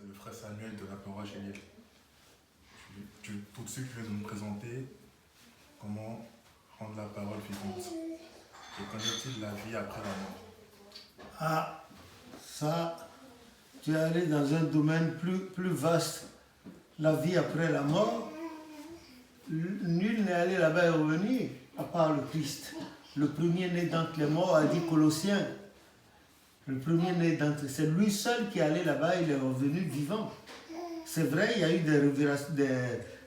c'est le frère Samuel de la parole Géniel. Tout de suite, je vais nous présenter comment rendre la parole vivante. Et qu'en est-il de la vie après la mort? Ah, ça, tu es allé dans un domaine plus vaste. La vie après la mort, nul n'est allé là-bas et revenu, à part le Christ. Le premier-né d'entre les morts a dit Colossiens. Le premier-né d'entre... C'est lui seul qui est allé là-bas, il est revenu vivant. C'est vrai, il y a eu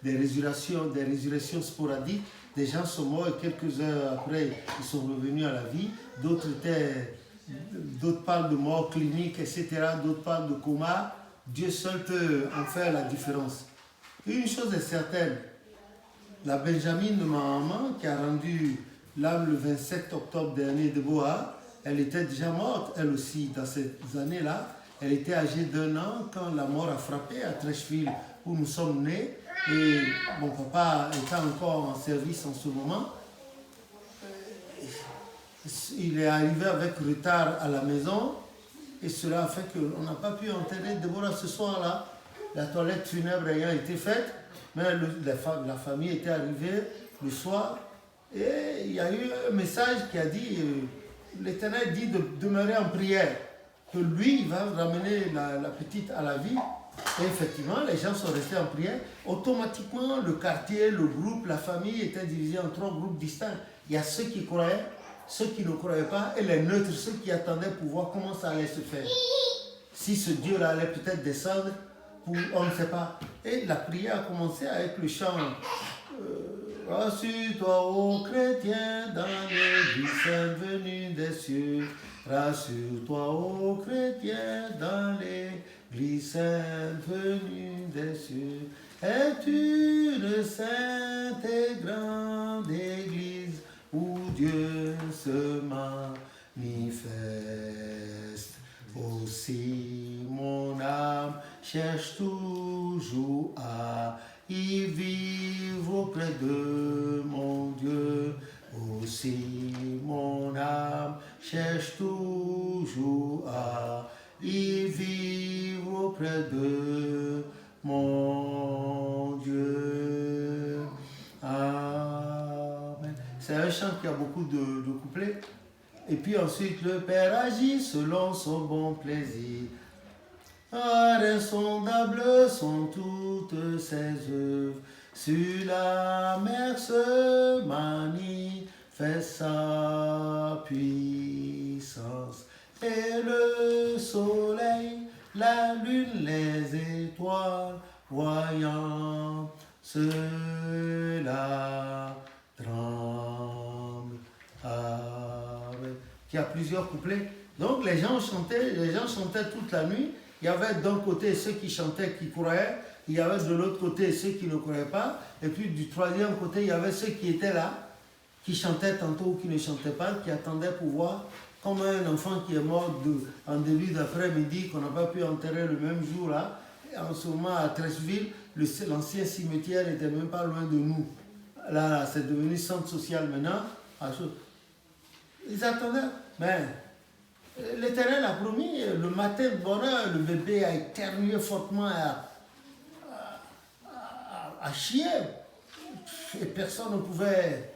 des résurrections sporadiques. Des gens sont morts et quelques heures après, ils sont revenus à la vie. D'autres parlent de mort clinique, etc. D'autres parlent de coma. Dieu seul peut en faire la différence. Une chose est certaine, la Benjamin de ma maman, qui a rendu l'âme le 27 octobre dernier de Boa, elle était déjà morte, elle aussi, dans ces années-là. Elle était âgée d'1 an quand la mort a frappé à Trècheville, où nous sommes nés. Et mon papa était encore en service en ce moment. Il est arrivé avec retard à la maison. Et cela a fait qu'on n'a pas pu enterrer Déborah ce soir-là. La toilette funèbre ayant été faite, mais la famille était arrivée le soir. Et il y a eu un message qui a dit, l'Éternel dit de demeurer en prière, que lui, il va ramener la petite à la vie. Et effectivement, les gens sont restés en prière. Automatiquement, le quartier, le groupe, la famille étaient divisés en 3 groupes distincts. Il y a ceux qui croyaient, ceux qui ne croyaient pas, et les neutres, ceux qui attendaient pour voir comment ça allait se faire. Si ce Dieu-là allait peut-être descendre, on ne sait pas. Et la prière a commencé avec le chant Rassure-toi, ô chrétien, dans l'église sainte venue des cieux. Rassure-toi, ô chrétien, dans l'église sainte venue des cieux. Est une sainte et grande église où Dieu se manifeste. Aussi mon âme cherche toujours à y vivre auprès de mon Dieu. Aussi mon âme cherche toujours à y vivre auprès de mon Dieu. Amen. C'est un chant qui a beaucoup de couplets. Et puis ensuite, le Père agit selon son bon plaisir. Insondables sont toutes ses œuvres. Sur la mer se manifeste sa puissance. Et le soleil, la lune, les étoiles, voyant cela tremblent. Qui a plusieurs couplets. Donc les gens chantaient toute la nuit. Il y avait d'un côté ceux qui chantaient, qui croyaient. Il y avait de l'autre côté ceux qui ne croyaient pas. Et puis du troisième côté, il y avait ceux qui étaient là, qui chantaient tantôt ou qui ne chantaient pas, qui attendaient pour voir. Comme un enfant qui est mort en début d'après-midi, qu'on n'a pas pu enterrer le même jour là. Et en ce moment à Trècheville, l'ancien cimetière n'était même pas loin de nous. Là, c'est devenu centre social maintenant. Ils attendaient. Mais l'Éternel a promis, le matin de bonheur, le bébé a éternué fortement à chier. Et personne ne pouvait...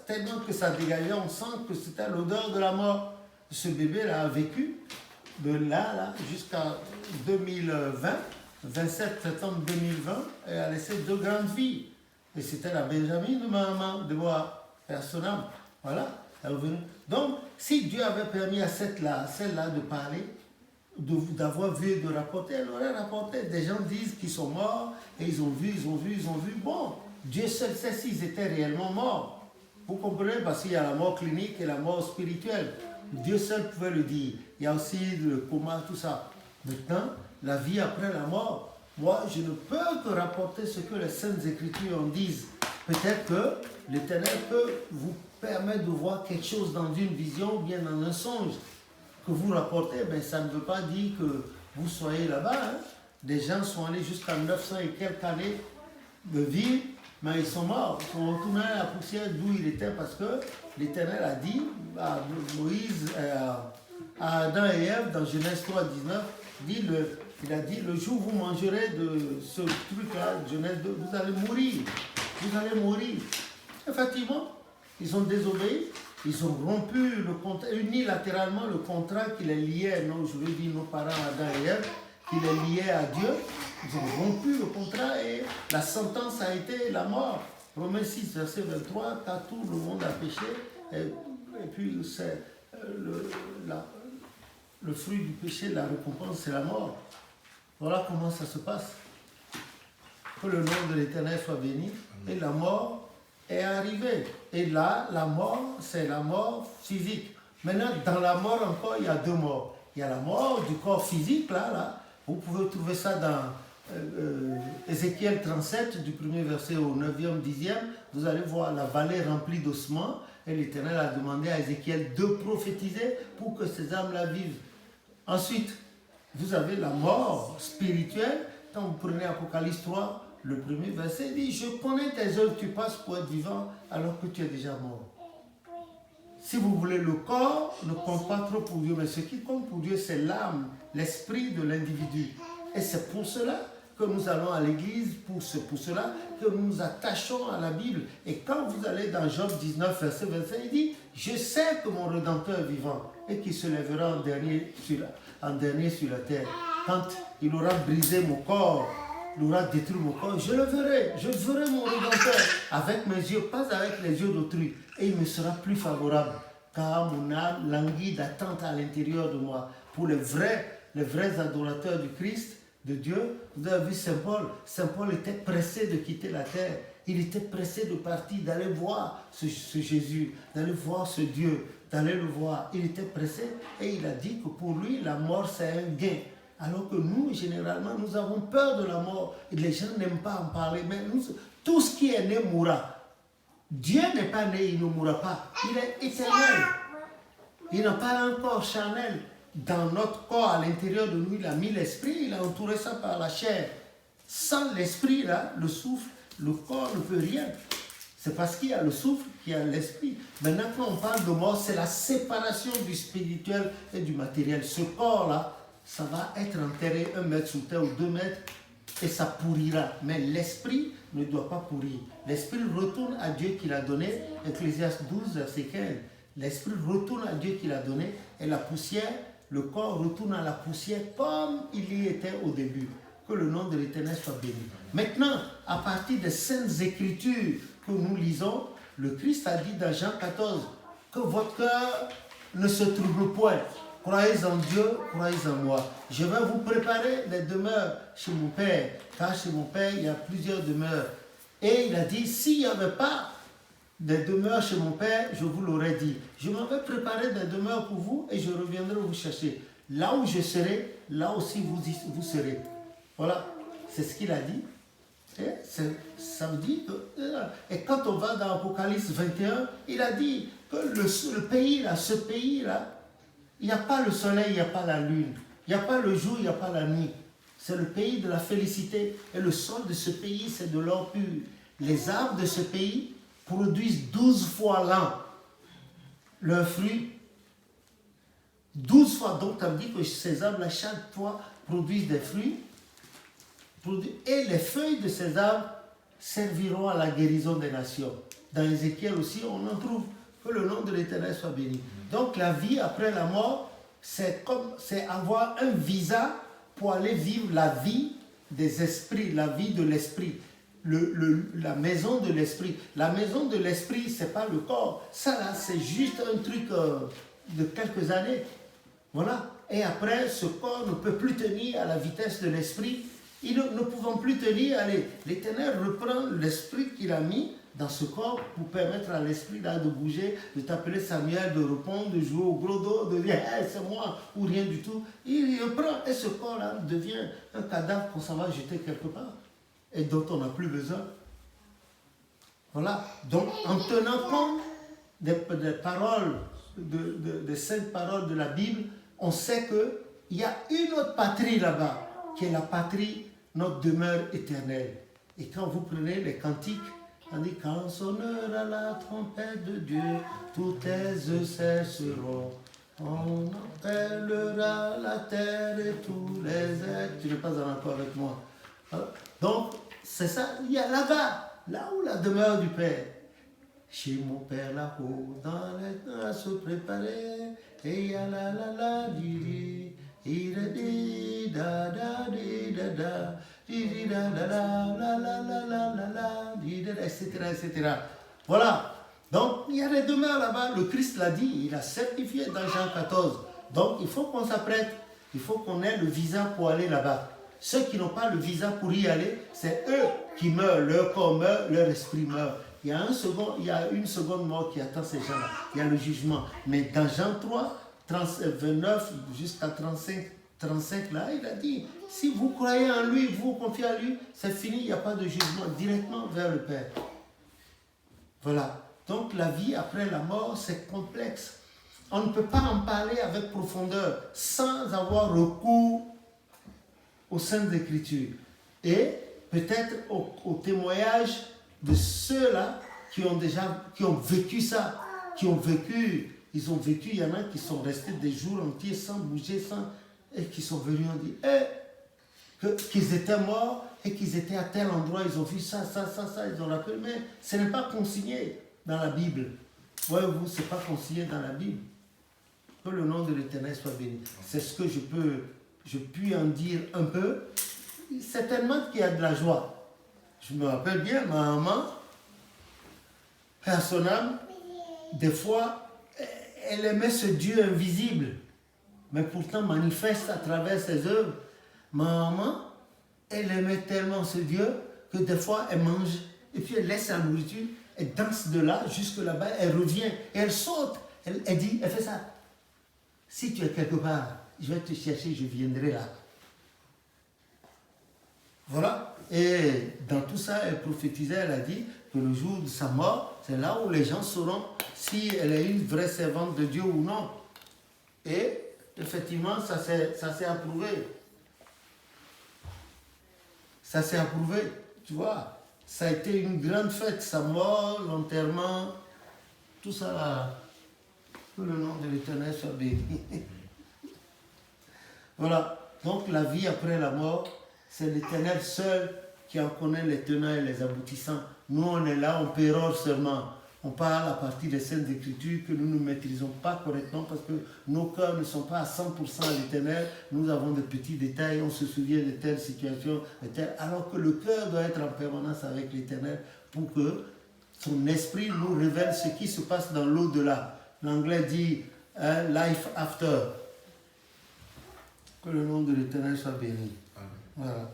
tellement que ça dégageait, on sent que c'était l'odeur de la mort. Ce bébé-là a vécu de là jusqu'à 2020, 27 septembre 2020, et a laissé 2 grandes filles. Et c'était la Benjamin de ma maman, de moi, personnellement. Voilà, elle est revenue. Donc, si Dieu avait permis à celle-là de parler, d'avoir vu et de rapporter, elle aurait rapporté. Des gens disent qu'ils sont morts, et ils ont vu. Bon, Dieu seul sait s'ils étaient réellement morts. Vous comprenez? Parce qu'il y a la mort clinique et la mort spirituelle. Dieu seul pouvait le dire. Il y a aussi le coma, tout ça. Maintenant, la vie après la mort. Moi, je ne peux que rapporter ce que les Saintes Écritures en disent. Peut-être que l'Éternel peut vous permettre de voir quelque chose dans une vision ou bien dans un songe que vous rapportez. Mais ça ne veut pas dire que vous soyez là-bas. Hein. Des gens sont allés jusqu'à 900 et quelques années de vie, mais ils sont morts. Ils sont retournés à la poussière d'où il était parce que l'Éternel a dit à Moïse, à Adam et Ève, dans Genèse 3, 19, dit Il a dit, le jour où vous mangerez de ce truc-là, Genèse 2, vous allez mourir. Vous allez mourir. Effectivement, ils ont désobéi. Ils ont rompu le contrat, unilatéralement le contrat qui les liait, je veux dire nos parents Adam et Ève, qui les liait à Dieu. Ils ont rompu le contrat et la sentence a été la mort. Romains 6, verset 23, car tout le monde a péché. Et puis c'est le fruit du péché, la récompense, c'est la mort. Voilà comment ça se passe. Que le nom de l'Éternel soit béni. Et la mort est arrivée. Et là, la mort, c'est la mort physique. Maintenant, dans la mort encore, il y a deux morts. Il y a la mort du corps physique, là. Vous pouvez trouver ça dans Ézéchiel 37, du premier verset au 9e, 10e. Vous allez voir la vallée remplie d'ossements. Et l'Éternel a demandé à Ézéchiel de prophétiser pour que ces âmes-là vivent. Ensuite, vous avez la mort spirituelle. Quand vous prenez Apocalypse 3, le premier verset dit, je connais tes œuvres, tu passes pour être vivant alors que tu es déjà mort. Si vous voulez, le corps ne compte pas trop pour Dieu, mais ce qui compte pour Dieu, c'est l'âme, l'esprit de l'individu. Et c'est pour cela que nous allons à l'église, pour cela que nous nous attachons à la Bible. Et quand vous allez dans Job 19, verset 25, il dit, je sais que mon Rédempteur est vivant et qu'il se lèvera en dernier sur la terre. Quand il aura brisé mon corps, il aura détruit mon corps, je le verrai, je verrai mon Rédempteur avec mes yeux, pas avec les yeux d'autrui, et il me sera plus favorable, car mon âme languit d'attente à l'intérieur de moi. Pour les vrais adorateurs du Christ, de Dieu, vous avez vu Saint Paul était pressé de quitter la terre, il était pressé de partir, d'aller voir ce Jésus, d'aller voir ce Dieu, d'aller le voir. Il était pressé et il a dit que pour lui, la mort c'est un gain. Alors que nous, généralement, nous avons peur de la mort. Et les gens n'aiment pas en parler. Mais tout ce qui est né mourra. Dieu n'est pas né, il ne mourra pas. Il est éternel. Il n'a pas un corps charnel. Dans notre corps, à l'intérieur de nous, il a mis l'esprit, il a entouré ça par la chair. Sans l'esprit, là, le souffle, le corps ne peut rien. C'est parce qu'il y a le souffle qu'il y a l'esprit. Maintenant, quand on parle de mort, c'est la séparation du spirituel et du matériel. Ce corps-là, ça va être enterré 1 mètre sous terre ou 2 mètres et ça pourrira. Mais l'esprit ne doit pas pourrir. L'esprit retourne à Dieu qui l'a donné. Ecclésiaste 12, verset 15. L'esprit retourne à Dieu qui l'a donné et la poussière, le corps retourne à la poussière comme il y était au début. Que le nom de l'Éternel soit béni. Maintenant, à partir des saintes écritures que nous lisons, le Christ a dit dans Jean 14 que votre cœur ne se trouble point. Croyez en Dieu, croyez en moi. Je vais vous préparer des demeures chez mon Père, car chez mon Père, il y a plusieurs demeures. Et il a dit, s'il n'y avait pas des demeures chez mon Père, je vous l'aurais dit. Je m'en vais préparer des demeures pour vous et je reviendrai vous chercher. Là où je serai, là aussi vous serez. Voilà, c'est ce qu'il a dit. Et ça veut dire que... Et quand on va dans Apocalypse 21, il a dit que le pays là, ce pays-là, il n'y a pas le soleil, il n'y a pas la lune. Il n'y a pas le jour, il n'y a pas la nuit. C'est le pays de la félicité. Et le sol de ce pays, c'est de l'or pur. Les arbres de ce pays produisent 12 fois l'an leurs fruits. 12 fois. Donc, ça veut dire que ces arbres-là, chaque fois, produisent des fruits. Et les feuilles de ces arbres serviront à la guérison des nations. Dans Ézéchiel aussi, on en trouve. Que le nom de l'Éternel soit béni. Donc la vie après la mort, c'est avoir un visa pour aller vivre la vie des esprits, la vie de l'esprit, la maison de l'esprit. La maison de l'esprit, c'est pas le corps. Ça là, c'est juste un truc de quelques années. Voilà. Et après, ce corps ne peut plus tenir à la vitesse de l'esprit. Ils ne pouvant plus tenir, allez, l'Éternel reprend l'esprit qu'il a mis dans ce corps pour permettre à l'esprit là de bouger, de t'appeler Samuel, de répondre, de jouer au gros dos, de dire hey, c'est moi ou rien du tout. Il reprend et ce corps là devient un cadavre qu'on s'en va jeter quelque part et dont on n'a plus besoin. Voilà. Donc en tenant compte des paroles, des saintes paroles de la Bible, on sait qu'il y a une autre patrie là-bas, qui est la patrie, notre demeure éternelle. Et quand vous prenez les cantiques, on dit quand sonnera la trompette de Dieu, toutes tes œufs cesseront. On appellera la terre et tous les êtres. Tu n'es pas en accord avec moi. Donc, c'est ça. Il y a là-bas, là où la demeure du Père. Chez mon Père là-haut, dans les temps à se préparer. Et il y a la, di, di, da, da, di, da, da, di, da, da, la, di, da, etc., etc. Voilà. Donc, il y a des demeures là-bas. Le Christ l'a dit, il a certifié dans Jean 14. Donc, il faut qu'on s'apprête. Il faut qu'on ait le visa pour aller là-bas. Ceux qui n'ont pas le visa pour y aller, c'est eux qui meurent. Leur corps meurt, leur esprit meurt. Il y a une seconde mort qui attend ces gens-là. Il y a le jugement. Mais dans Jean 3, 29 jusqu'à 35 là, il a dit, si vous croyez en lui, vous confiez en lui, c'est fini, il n'y a pas de jugement, directement vers le Père. Voilà. Donc la vie après la mort, c'est complexe. On ne peut pas en parler avec profondeur sans avoir recours aux Saintes Écritures. Et peut-être au témoignage de ceux-là qui ont vécu ça, ils ont vécu, il y en a qui sont restés des jours entiers sans bouger, et qui sont venus en dire qu'ils étaient morts et qu'ils étaient à tel endroit, ils ont vu ça, ils ont rappelé, mais ce n'est pas consigné dans la Bible. Voyez-vous, ce n'est pas consigné dans la Bible. Que le nom de l'Éternel soit béni. C'est ce que je puis en dire un peu. Certainement qu'il y a de la joie. Je me rappelle bien, ma maman, à son âme, des fois, elle aimait ce Dieu invisible, mais pourtant manifeste à travers ses œuvres. Ma maman, elle aimait tellement ce Dieu que des fois, elle mange, et puis elle laisse la nourriture, elle danse de là jusque là-bas, elle revient, et elle saute. Elle fait ça. Si tu es quelque part, je vais te chercher, je viendrai là. Voilà. Et dans tout ça, elle prophétisait, elle a dit que le jour de sa mort, c'est là où les gens sauront si elle est une vraie servante de Dieu ou non. Et effectivement, ça s'est approuvé. Ça s'est approuvé, tu vois. Ça a été une grande fête, sa mort, l'enterrement, tout ça là. Que le nom de l'Éternel soit béni. Voilà. Donc la vie après la mort, c'est l'Éternel seul qui en connaît les tenants et les aboutissants. Nous, on est là, on pérore seulement. On parle à partir des Saintes Écritures que nous ne maîtrisons pas correctement parce que nos cœurs ne sont pas à 100% à l'Éternel. Nous avons des petits détails, on se souvient de telle situation, alors que le cœur doit être en permanence avec l'Éternel pour que son esprit nous révèle ce qui se passe dans l'au-delà. L'anglais dit life after. Que le nom de l'Éternel soit béni. Voilà.